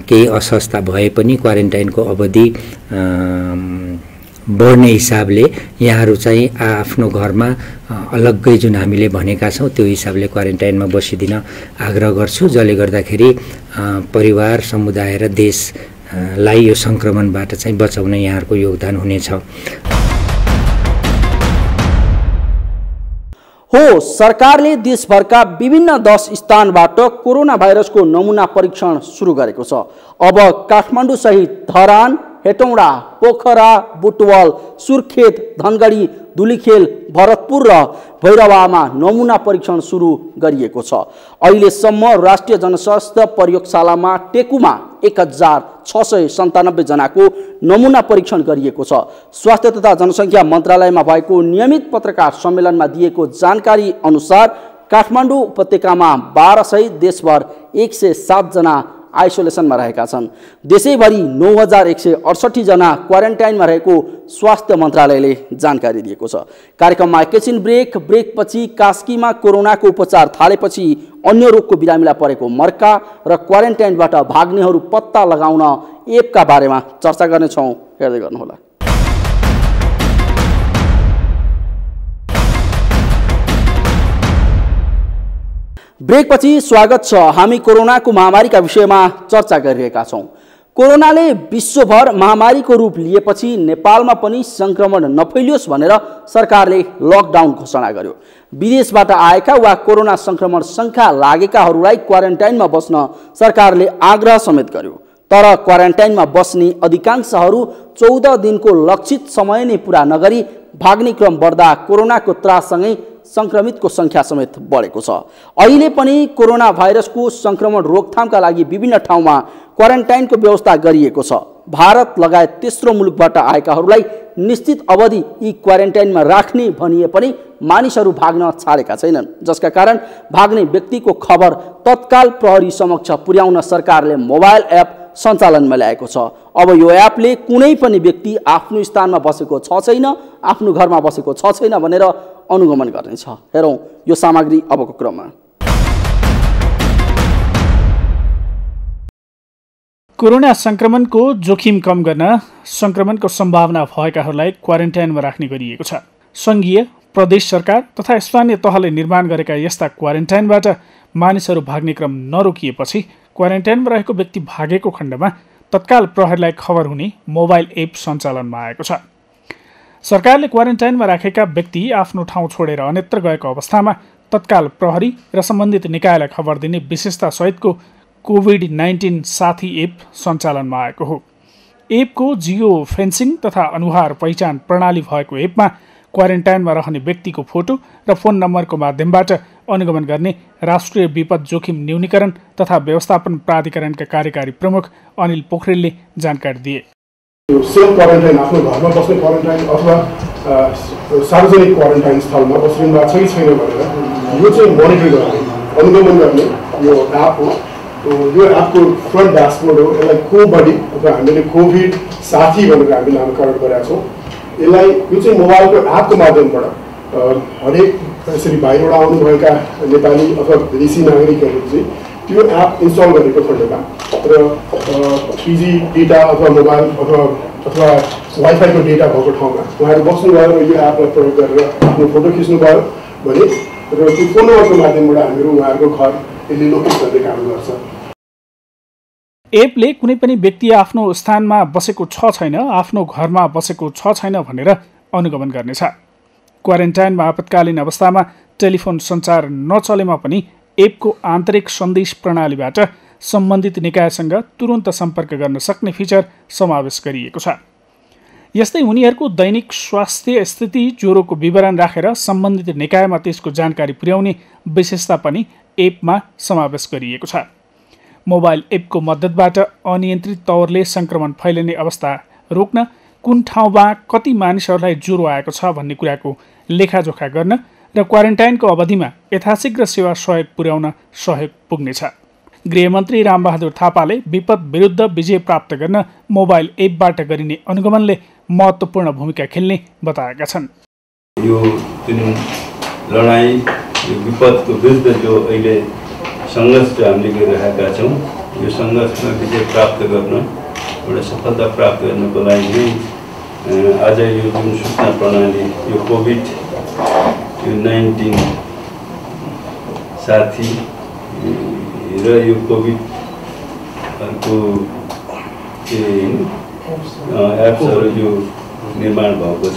केही अस्वस्थता भए पनि क्वारेन्टाइनको अवधि बढ्ने हिसाबले यहाँहरू चाहिँ आफ्नो घरमा अलग्गै जुन हामीले भनेका छौँ त्यो हिसाबले क्वारेन्टाइनमा बसिदिन आग्रह गर्छु, जसले गर्दाखेरि परिवार, समुदाय र देशलाई यो सङ्क्रमणबाट चाहिँ बचाउन यहाँहरूको योगदान हुनेछ।
हो, सरकारले देशभरका विभिन्न 10 स्थानबाट कोरोना भाइरसको नमुना परीक्षण सुरु गरेको छ। अब काठमाडौँ सहित धरान, हेटौँडा, पोखरा, बुटवल, सुर्खेत, धनगढी, धुलीखेल, भरतपुर र भैरवामा नमुना परीक्षण सुरु गरिएको छ। अहिलेसम्म राष्ट्रिय जनस्वास्थ्य प्रयोगशालामा टेकुमा 1697 जनाको नमुना परीक्षण गरिएको छ। स्वास्थ्य तथा जनसङ्ख्या मन्त्रालयमा भएको नियमित पत्रकार सम्मेलनमा दिएको जानकारी अनुसार काठमाडौँ उपत्यकामा 1200, देशभर 107 जना आइसोलेसनमा रहेका छन्। देशैभरि 9168 जना क्वारेन्टाइनमा रहेको स्वास्थ्य मन्त्रालयले जानकारी दिएको छ। कार्यक्रममा एकैछिन ब्रेकपछि कास्कीमा कोरोनाको उपचार थालेपछि अन्य रोगको बिरामीलाई परेको मर्का र क्वारेन्टाइनबाट भाग्नेहरू पत्ता लगाउन एपका बारेमा चर्चा गर्नेछौँ। हेर्दै गर्नुहोला। ब्रेकपछि स्वागत छ। हामी कोरोनाको महामारीका विषयमा चर्चा गरिरहेका छौँ। कोरोनाले विश्वभर महामारीको रूप लिएपछि नेपालमा पनि संक्रमण नफैलियोस् भनेर सरकारले लकडाउन घोषणा गर्यो। विदेशबाट आएका वा कोरोना संक्रमण शङ्का लागेकाहरूलाई क्वारेन्टाइनमा बस्न सरकारले आग्रह समेत गर्यो। तर क्वारेन्टाइनमा बस्ने अधिकांशहरू 14 दिनको लक्षित समय नै पूरा नगरी भाग्ने क्रम बढ्दा कोरोनाको त्राससँगै संक्रमितको संख्या समेत बढेको छ। अहिले पनि कोरोना भाइरसको संक्रमण रोकथामका लागि विभिन्न ठाउँमा क्वारेन्टाइनको व्यवस्था गरिएको छ। भारत लगायत तेस्रो मुलुकबाट आएकाहरूलाई निश्चित अवधि यी क्वारेन्टाइनमा राख्ने भनिए पनि मानिसहरू भाग्न छाडेका छैनन्, जसका कारण भाग्ने व्यक्तिको खबर तत्काल प्रहरी समक्ष पुर्याउन सरकारले मोबाइल एप सञ्चालनमा ल्याएको छ। अब यो एपले कुनै पनि व्यक्ति आफ्नो स्थानमा बसेको छ छैन, आफ्नो घरमा बसेको छ छैन भनेर अनुगमन गर्नेछ। हेरौँ यो सामग्री अबको क्रममा।
कोरोना संक्रमणको जोखिम कम गर्न संक्रमणको सम्भावना भएकाहरूलाई क्वारेन्टाइनमा राख्ने गरिएको छ। सङ्घीय, प्रदेश सरकार तथा स्थानीय तहले निर्माण गरेका यस्ता क्वारेन्टाइनबाट मानिसहरू भाग्ने क्रम नरोकिएपछि क्वारेन्टाइनमा रहेको व्यक्ति भागेको खण्डमा तत्काल प्रहरीलाई खबर हुने मोबाइल एप सञ्चालनमा आएको छ। सरकारले क्वारेन्टाइनमा राखेका व्यक्ति आफ्नो ठाउँ छोडेर अन्यत्र गएको अवस्थामा तत्काल प्रहरी र सम्बन्धित निकायलाई खबर दिने विशेषता सहितको कोभिड-19 साथी एप सञ्चालनमा आएको हो। एपको जियो फेन्सिङ तथा अनुहार पहिचान प्रणाली भएको एपमा क्वारेन्टाइनमा रहने व्यक्तिको फोटो र फोन नम्बरको माध्यमबाट अनुगमन गर्ने राष्ट्रिय विपद जोखिम न्यूनीकरण तथा व्यवस्थापन प्राधिकरणका कार्यकारी प्रमुख अनिल पोखरेलले जानकारी दिए।
सेल्फ क्वारेन्टाइन, आफ्नो घरमा बस्ने क्वारेन्टाइन अथवा सार्वजनिक क्वारेन्टाइन स्थलमा बस्नु भएको छ कि छैन भनेर यो चाहिँ मोनिटर गर्ने, अनुगमन गर्ने यो एप हो। यो एपको फ्रन्ट ड्यासबोर्ड हो। यसलाई कोबडी अथवा हामीले कोभिड साथी भनेर हामी नामकरण गरेका छौँ। यसलाई यो चाहिँ मोबाइलको एपको माध्यमबाट हरेक यसरी बाहिरबाट आउनुभएका नेपाली अथवा विदेशी नागरिकहरू चाहिँ त्यो एप इन्स्टल गरेको खण्डमा र 3G डेटा अथवा मोबाइल अथवा वाइफाईको डेटा भएको ठाउँमा उहाँहरू बस्नुभयो र यो एपलाई प्रयोग गरेर आफ्नो फोटो खिच्नुभयो भने र त्यो फोन नम्बरको माध्यमबाट हामीहरू उहाँहरूको घर यसले लोकेट गर्ने काम गर्छ।
एपले कुनै पनि व्यक्ति आफ्नो स्थानमा बसेको छ छैन, आफ्नो घरमा बसेको छ छैन भनेर अनुगमन गर्नेछ। क्वारेन्टाइनमा आपतकालीन अवस्थामा टेलिफोन सञ्चार नचलेमा पनि एपको आन्तरिक सन्देश प्रणालीबाट सम्बन्धित निकायसँग तुरुन्त सम्पर्क गर्न सक्ने फिचर समावेश गरिएको छ। यस्तै उनीहरूको दैनिक स्वास्थ्य स्थिति, ज्वरोको विवरण राखेर सम्बन्धित निकायमा त्यसको जानकारी पुर्याउने विशेषता पनि एपमा समावेश गरिएको छ। मोबाइल एपको मद्दतबाट अनियन्त्रित तौरले संक्रमण फैलिने अवस्था रोक्न, कुन ठाउँमा कति मानिसहरूलाई ज्वरो आएको छ भन्ने कुराको लेखाजोखा गर्न र क्वारेन्टाइनको अवधिमा यथाशीघ्र सेवा सहयोग पुर्याउन सहयोग पुग्नेछ। गृहमन्त्री रामबहादुर थापाले विपद विरुद्ध विजय प्राप्त गर्न मोबाइल एपबाट गरिने अनुगमनले महत्त्वपूर्ण भूमिका खेल्ने बताएका छन्।
यो जुन लडाईँ, यो विपदको विरुद्ध जो अहिले सङ्घर्ष हामीले गरिरहेका छौँ, यो सङ्घर्षमा विजय प्राप्त गर्न, एउटा सफलता प्राप्त गर्नको लागि नै आज यो जुन सूचना प्रणाली, यो कोभिड-19 साथी र यो कोभिडको एप्सहरू जो निर्माण भएको छ,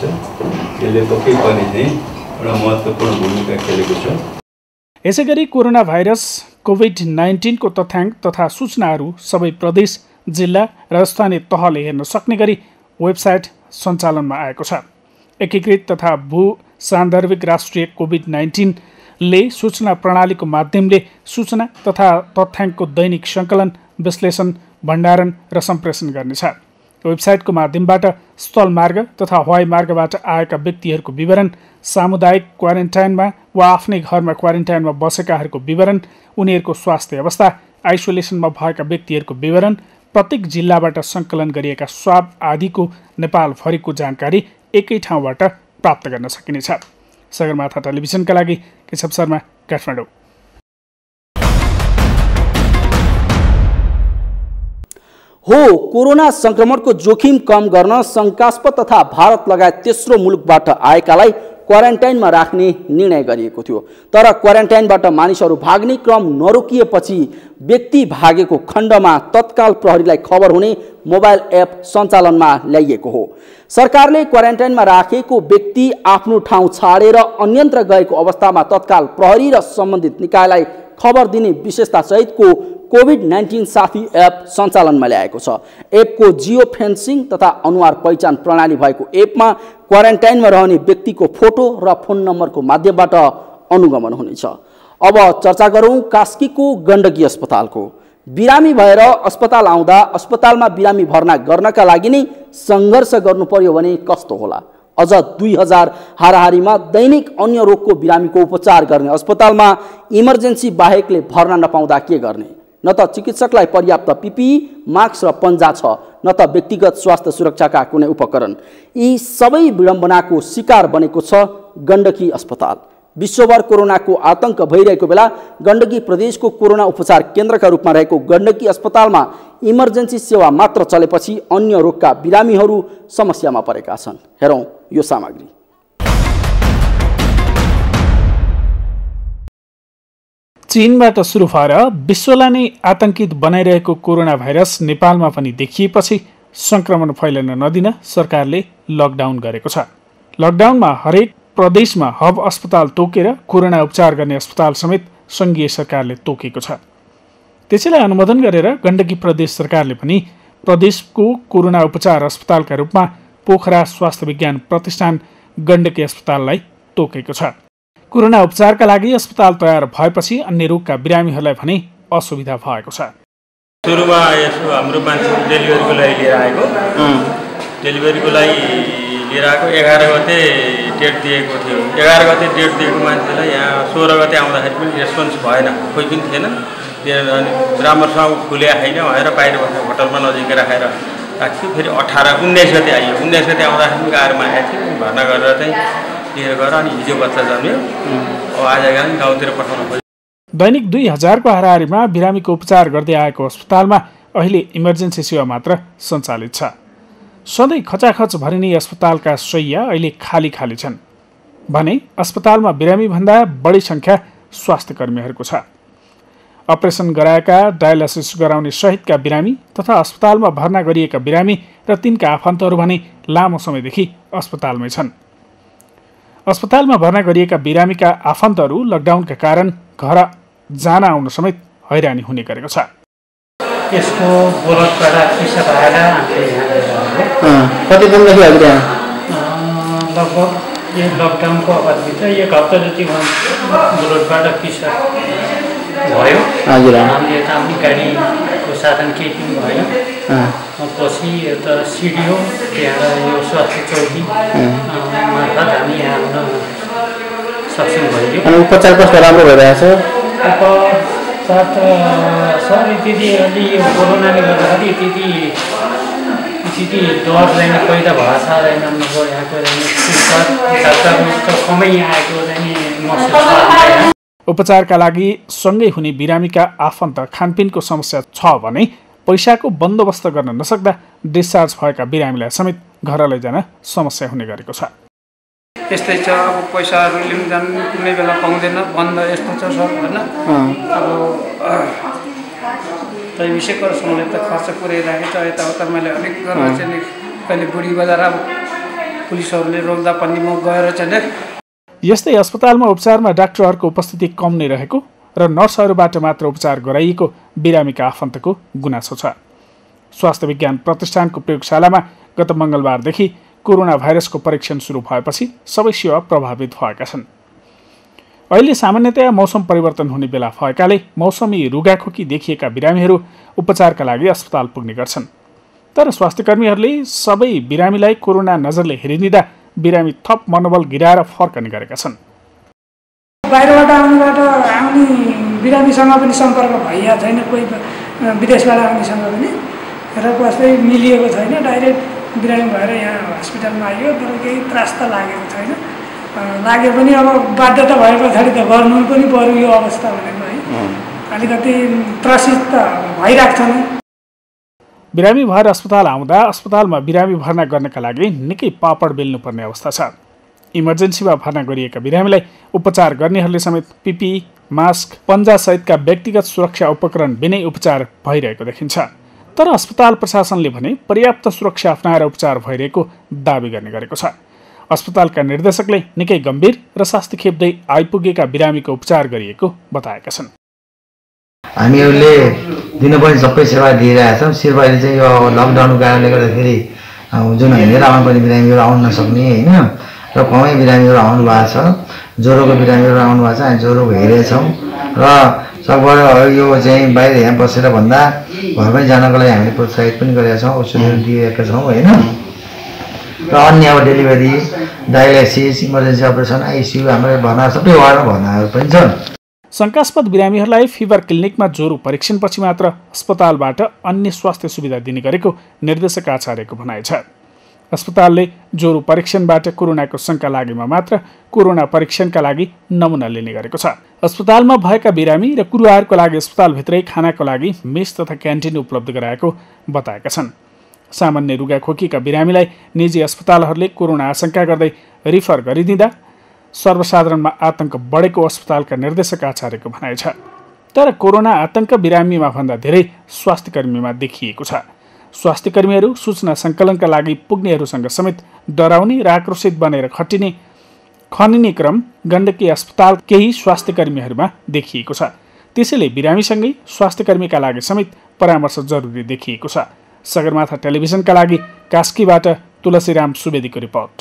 यसले पक्कै पनि चाहिँ एउटा महत्त्वपूर्ण भूमिका खेलेको छ।
यसैगरी कोरोना भाइरस कोभिड-19 को तथ्याङ्क तथा सूचनाहरू सबै प्रदेश जिल्ला र स्थानीय तहले हेर्न सक्ने गरी वेबसाइट सञ्चालनमा आएको छ। एकीकृत तथा भू सान्दर्भिक राष्ट्रिय कोभिड-19 ले सूचना प्रणालीको माध्यमले सूचना तथा तथ्याङ्कको दैनिक सङ्कलन, विश्लेषण, भण्डारण र सम्प्रेषण गर्नेछ। वेबसाइटको माध्यमबाट स्थलमार्ग तथा हवाई मार्गबाट आएका व्यक्तिहरूको विवरण, सामुदायिक क्वारेन्टाइनमा वा आफ्नै घरमा क्वारेन्टाइनमा बसेकाहरूको विवरण, उनीहरूको स्वास्थ्य अवस्था, आइसोलेसनमा भएका व्यक्तिहरूको विवरण, प्रत्येक जिल्लाबाट सङ्कलन गरिएका स्वाब आदिको नेपालभरिको जानकारी एकै ठाउँबाट प्राप्त गर्न सकिनेछ। सगरमाथा टेलिभिजनका लागि केशव शर्मा, काठमाडौँ।
हो, कोरोना संक्रमणको जोखिम कम गर्न शङ्कास्पद तथा भारत लगायत तेस्रो मुलुकबाट आएकालाई क्वारेन्टाइनमा राख्ने निर्णय गरिएको थियो। तर क्वारेन्टाइनबाट मानिसहरू भाग्ने क्रम नरोकिएपछि व्यक्ति भागेको खण्डमा तत्काल प्रहरीलाई खबर हुने मोबाइल एप सञ्चालनमा ल्याइएको हो। सरकारले क्वारेन्टाइनमा राखेको व्यक्ति आफ्नो ठाउँ छाडेर अन्यत्र गएको अवस्थामा तत्काल प्रहरी र सम्बन्धित निकायलाई खबर दिने विशेषतासहितको कोभिड-19 साथी एप सञ्चालनमा ल्याएको छ। एपको जियो फेन्सिङ तथा अनुहार पहिचान प्रणाली भएको एपमा क्वारेन्टाइनमा रहने व्यक्तिको फोटो र फोन नम्बरको माध्यमबाट अनुगमन हुनेछ। अब चर्चा गरौँ कास्कीको गण्डकी अस्पतालको। बिरामी भएर अस्पताल आउँदा अस्पतालमा बिरामी भर्ना गर्नका लागि नै सङ्घर्ष गर्नु पर्यो भने कस्तो होला? अझ 2000 हाराहारीमा दैनिक अन्य रोगको बिरामीको उपचार गर्ने अस्पतालमा इमर्जेन्सी बाहेकले भर्ना नपाउँदा के गर्ने? न त चिकित्सकलाई पर्याप्त पिपिई, मास्क र पन्जा छ, न त व्यक्तिगत स्वास्थ्य सुरक्षाका कुनै उपकरण। यी सबै विडम्बनाको शिकार बनेको छ गण्डकी अस्पताल। विश्वभर कोरोनाको आतंक भइरहेको बेला गण्डकी प्रदेशको कोरोना उपचार केन्द्रका रूपमा रहेको गण्डकी अस्पतालमा इमर्जेन्सी सेवा मात्र चलेपछि अन्य रोगका बिरामीहरू समस्यामा परेका छन्। हेरौँ यो सामग्री।
चीनबाट सुरु भएर विश्वलाई नै आतंकित बनाइरहेको कोरोना भाइरस नेपालमा पनि देखिएपछि संक्रमण फैलन नदिन सरकारले लकडाउन गरेको छ। लकडाउनमा हरेक प्रदेशमा हब अस्पताल तोकेर कोरोना उपचार गर्ने अस्पताल समेत सङ्घीय सरकारले तोकेको छ। त्यसैलाई अनुमोदन गरेर गण्डकी प्रदेश सरकारले पनि प्रदेशको कोरोना उपचार अस्पतालका रूपमा पोखरा स्वास्थ्य विज्ञान प्रतिष्ठान गण्डकी अस्पताललाई तोकेको छ। कोरोना उपचारका लागि अस्पताल तयार भएपछि अन्य रोगका बिरामीहरूलाई भने असुविधा भएको छ।
सुरुमा यसो हाम्रो मान्छे डेलिभरीको लागि लिएर आएको, डेलिभरीको लागि लिएर आएको 11 गते डेट दिएको थियो। 11 गते डेट दिएको मान्छेलाई यहाँ 16 गते आउँदाखेरि पनि रेस्पोन्स भएन, कोही पनि थिएन। राम्रोसँग खुल्या छैन भनेर बाहिर बसेर होटलमा नजिकै राखेर राख्थ्यो। फेरि 19 गते आइयो। 19 गते आउँदाखेरि पनि गाह्रोमा आएको थियो, भर्ना गरेर चाहिँ लिएर गएर अनि हिजो बच्चा जन्मियो। अब आज गाउँतिर पठाउनु पर्यो।
दैनिक 2000 को हाराहारीमा बिरामीको उपचार गर्दै आएको अस्पतालमा अहिले इमर्जेन्सी सेवा मात्र सञ्चालित छ। सधैँ खचाखच भरिने अस्पतालका शय्या अहिले खाली खाली छन् भने अस्पतालमा बिरामीभन्दा बढी सङ्ख्या स्वास्थ्य कर्मीहरूको छ। अपरेसन गराएका, डायलासिस गराउने सहितका बिरामी तथा अस्पतालमा भर्ना गरिएका बिरामी र तिनका आफन्तहरू भने लामो समयदेखि अस्पतालमै छन्। अस्पतालमा भर्ना गरिएका बिरामीका आफन्तहरू लकडाउनका कारण घर जान आउन समेत हैरानी हुने गरेको छ।
यसको बोलटबाट पिसा भएर
कति दिनदेखि अहिले
लगभग यो लकडाउनको अवधिभित्र 1 हप्ता जति बोलटबाट पिसा भयो।
हजुर,
हामीले त आफ्नो गाडीको साधन केही पनि भएन। पछि यता सिडिओ त्यहाँ यो स्वास्थ्य चौकी मार्फत हामी यहाँ आउन सक्षम भयो।
अनि उपचार कस्तो राम्रो भइरहेछ?
उपचार त सर त्यति अलि यो कोरोनाले गर्दाखेरि त्यति डर चाहिँ पैदा भएको छैन। नभए यहाँको डाक्टरहरू त कमै आएको चाहिँ महसुस।
उपचारका लागि सँगै हुने बिरामीका आफन्त खानपिनको समस्या छ भने पैसाको बन्दोबस्त गर्न नसक्दा डिस्चार्ज भएका बिरामीलाई समेत घर लैजान समस्या हुने गरेको छ।
यस्तै छ, अब पैसाहरू लिन जानु कुनै बेला पाउँदैन, बन्द यस्तो छ सर होइन। अब त्यही विषयको समयले त खर्च पुऱ्याइरहेको छ। यताउता मैले अलिक गरेर चाहिँ कहिले बुढी बजार अब पुलिसहरूले रोक्दा पनि म गएर चाहिँ।
यस्तै अस्पतालमा उपचारमा डाक्टरहरूको उपस्थिति कम नै रहेको र नर्सहरूबाट मात्र उपचार गराइएको बिरामीका आफन्तको गुनासो छ। स्वास्थ्य विज्ञान प्रतिष्ठानको प्रयोगशालामा गत मङ्गलबारदेखि कोरोना भाइरसको परीक्षण सुरु भएपछि सबै सेवा प्रभावित भएका छन्। अहिले सामान्यतया मौसम परिवर्तन हुने बेला भएकाले मौसमी रुगाखोकी देखिएका बिरामीहरू उपचारका लागि अस्पताल पुग्ने गर्छन्। तर स्वास्थ्यकर्मीहरूले सबै बिरामीलाई कोरोना नजरले हेरिदिँदा बिरामी थप मनोबल गिराएर फर्कने गरेका छन्।
बाहिरबाट आउने बिरामीसँग पनि सम्पर्क भइया छैन, कोही विदेशबाट आउनेसँग पनि र कसै मिलिएको छैन। डाइरेक्ट बिरामी भएर यहाँ हस्पिटलमा आइयो, तर केही त्रास त लागेको छैन। लागे पनि अब बाध्यता भए पछाडि त गर्नु पनि पर्यो यो अवस्था भनेको है, अलिकति त्रसित त भइरहेको छ नि।
बिरामी भएर अस्पताल आउँदा अस्पतालमा बिरामी भर्ना गर्नका लागि निकै पापड बेल्नुपर्ने अवस्था छ। इमर्जेन्सीमा भर्ना गरिएका बिरामीलाई उपचार गर्नेहरूले समेत पिपिई, मास्क, पन्जा सहितका व्यक्तिगत सुरक्षा उपकरण बिनै उपचार भइरहेको देखिन्छ। तर अस्पताल प्रशासनले भने पर्याप्त सुरक्षा अपनाएर उपचार भइरहेको दावी गर्ने गरेको छ। अस्पतालका निर्देशकले निकै गम्भीर र शास्ति खेप्दै आइपुगेका बिरामीको उपचार गरिएको बताएका छन्।
हामीहरूले दिनपर्ने सबै सेवा दिइरहेका छौँ। सिरबारी चाहिँ यो लकडाउनको कारणले गर्दाखेरि जुन हिँडेर आउनुपर्ने बिरामीहरू आउन नसक्ने होइन, र कमै बिरामीहरू आउनु भएको छ, ज्वरोको बिरामीहरू आउनु भएको छ। हामी ज्वरोको हेरेछौँ र सकभर यो चाहिँ बाहिर यहाँ बसेर भन्दा घरमै जानको लागि हामीले प्रोत्साहित पनि गरेका छौँ, औषधिहरू दिएका छौँ होइन। र अन्य अब delivery, dialysis, emergency operation, ICU हाम्रो भर्ना सबै वार्डमा भर्नाहरू पनि छन्।
शङ्कास्पद बिरामीहरूलाई फिभर क्लिनिकमा ज्वरो परीक्षणपछि मात्र अस्पतालबाट अन्य स्वास्थ्य सुविधा दिने गरेको निर्देशक आचार्यको भनाइ छ। अस्पतालले ज्वरो परीक्षणबाट कोरोनाको शङ्का लागेमा मात्र कोरोना परीक्षणका लागि नमुना लिने गरेको छ। अस्पतालमा भएका बिरामी र कुरुवाहरूको लागि अस्पतालभित्रै खानाको लागि मेस तथा क्यान्टिन उपलब्ध गराएको बताएका छन्। सामान्य रुगाखोकीका बिरामीलाई निजी अस्पतालहरूले कोरोना आशंका गर्दै रिफर गरिदिँदा सर्वसाधारणमा आतंक बढेको अस्पतालका निर्देशक आचार्यको भनाइ छ। तर कोरोना आतंक बिरामीमा भन्दा धेरै स्वास्थ्यकर्मीमा देखिएको छ। स्वास्थ्यकर्मीहरू सूचना सङ्कलनका लागि पुग्नेहरूसँग समेत डराउने र आक्रोशित बनेर खनिने क्रम गण्डकी अस्पताल केही स्वास्थ्यकर्मीहरूमा देखिएको छ। त्यसैले बिरामीसँगै स्वास्थ्यकर्मीका लागि समेत परामर्श जरुरी देखिएको छ। सगरमाथा टेलिभिजनका लागि कास्कीबाट तुलसीराम सुवेदीको रिपोर्ट।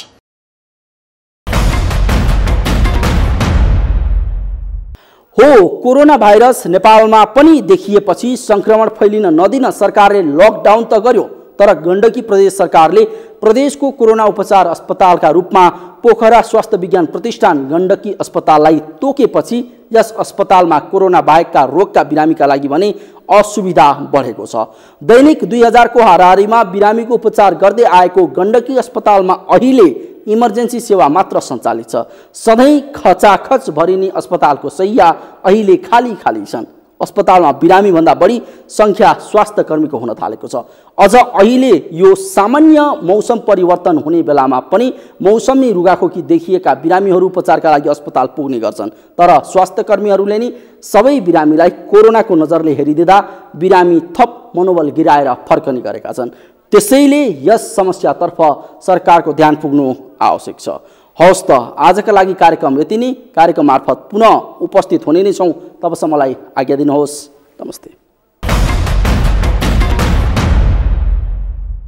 हो, कोरोना भाइरस नेपालमा पनि देखिएपछि संक्रमण फैलिन नदिन सरकारले लकडाउन त गर्यो, तर गण्डकी प्रदेश सरकारले प्रदेशको कोरोना उपचार अस्पतालका रूपमा पोखरा स्वास्थ्य विज्ञान प्रतिष्ठान गण्डकी अस्पताललाई तोकेपछि यस अस्पतालमा कोरोना बाहेकका रोगका बिरामीका लागि भने असुविधा बढेको छ। दैनिक 2000 को हाराहारीमा बिरामीको उपचार गर्दै आएको गण्डकी अस्पतालमा अहिले इमर्जेन्सी सेवा मात्र सञ्चालित छ। सधैँ खचाखच भरिने अस्पतालको शैय्या अहिले खाली खाली छन्। अस्पतालमा बिरामी भन्दा बढी संख्या स्वास्थ्य कर्मीको हुन थालेको छ। अझ अहिले यो सामान्य मौसम परिवर्तन हुने बेलामा पनि मौसमी रुगाखोकी देखिएका बिरामीहरू उपचारका लागि अस्पताल पुग्ने गर्छन्। तर स्वास्थ्य कर्मीहरूले नि सबै बिरामीलाई कोरोनाको नजरले हेरिदिँदा बिरामी थप मनोबल गिराएर फर्कने गरेका छन्। त्यसैले यस समस्यातर्फ सरकारको ध्यान पुग्नु आवश्यक छ। हवस् त, आजका लागि कार्यक्रम यति नै। कार्यक्रम मार्फत पुनः उपस्थित हुने नै छौँ। तबसम्मलाई आज्ञा दिनुहोस्। नमस्ते।